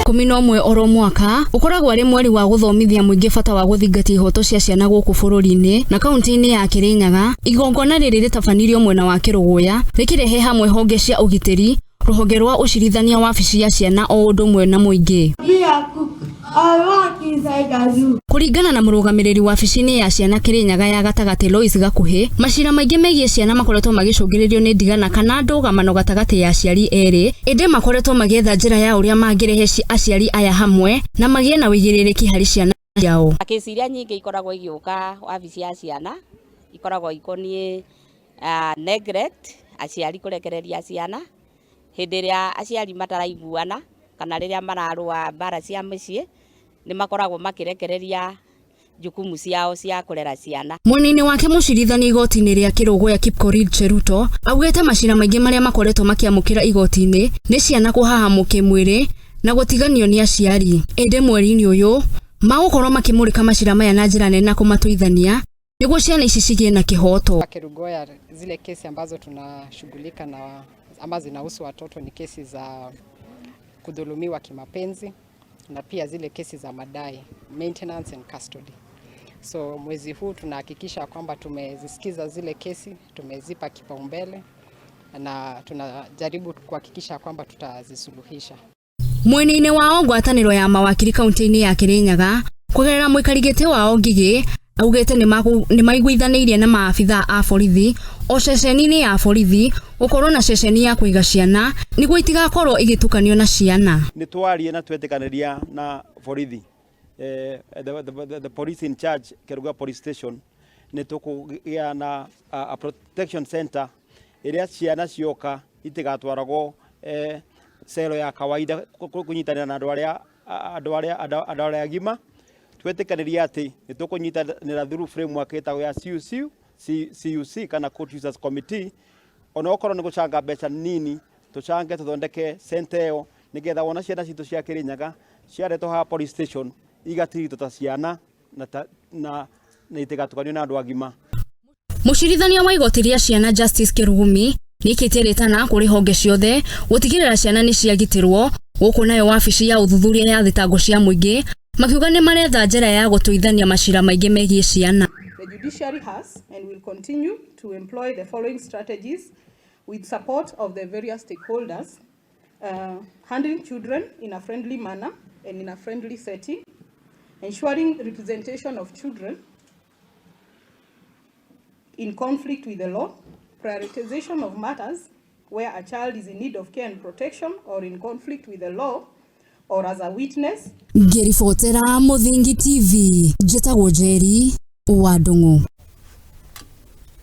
11 oro mwaka ukoragwo ari mweri wa guthomithia muingi bata wa guthingatia ihoto cia ciana guku bururi-ini na kaunti-ini ya Kirinyaga. Igongona riri ritabanirio mwena wa Kiruguya rikirehe hamwe honge cia ugitiri, ruhonge rwa ucirithania wabici ya ciana o undu mwe na muingi. Kuringana na murugamiriri wabici-ini ya ciana Kirinyaga ya gatagati Lois Gakuhi, Maciira maingi megie ciana makoretwo magicungiririo ni ndigana kana ndugamano gatagati ya aciari eri, indi makoretwo magietha njira ya uria mangirehe aciari aya hamwe na magie na wuigiririki hari ciana ciao. Kesi iria nyingi ikoragwo igiuka wabici ya ciana ikoragwo ikonie neglect, aciari kurekereria ciana hindi iria aciari mataraiguana kana riria mararua bara cia mucii ni makoragwo makirekereria jukumu ciao cia kurera ciana. Mwena-ini wake mucirithania igoti-ini ria Kiruguya kuri Cheruto augite Maciira maingi maria makoretwo makiamukira igoti-ini ni ciana kuhahamuka mwiri na gutiganio ni aciari. Ende mweri-ini uyu magukorwo makimurika Maciira maya na njira nene na kumatuithania niguo ciana ici cigie na kihoto. Kiruguya, zile kesi ambazo tunashughulika na ama zinahusu watoto ni kesi za kudhulumiwa kimapenzi na pia zile kesi za madai, maintenance and custody. So mwezi huu tunahakikisha kwamba tumezisikiza zile kesi, tumezipa kipaumbele na tunajaribu kuhakikisha kwamba tutazisuluhisha. Mwena-ini wao ngwataniro ya mawakiri kaunti-ini ya Kirinyaga kugerera muikarigite wao Ngigi augite ni maiguithanirie na maabitha a borithi o ceceni-ini ya borithi ukorwo na ceceni ya kuiga ciana niguo itigakorwo igitukanio na ciana. Ni twarie na twetikaniria na borithi the police in charge Kiruguya police station ni tukugia na a protection center iria ciana cioka itigatwaragwo selo ya kawaida kunyitanira na andu aria agima. Twetikaniria ati ni tukunyitanira through framework itago ya CUC kana court users committee ona okorwo ni gucanga mbeca nini tucange tuthondeke center eo nigetha wona ciana citu cia Kirinyaga ciaretwo ha police station igatirito ta ciana na itigatukanio na andu agima. Mucirithania wa igoti ria ciana Justice Kirugumi nikitie ritana kuri honge ciothe gutigirira ciana ni ciagitirwo guku nayo wabici ya uthuthuria ya thitango cia muingi makiuga ni maretha njira ya gutwithania Maciira maingi megie ciana. The judiciary has and will continue to employ the following strategies with support of the various stakeholders: handling children in a friendly manner and in a friendly setting, ensuring representation of children in conflict with the law, prioritization of matters where a child is in need of care and protection or in conflict with the law or as a witness. Ngiribotera Muthingi TV, njitagwo Njeri wa Ndungu.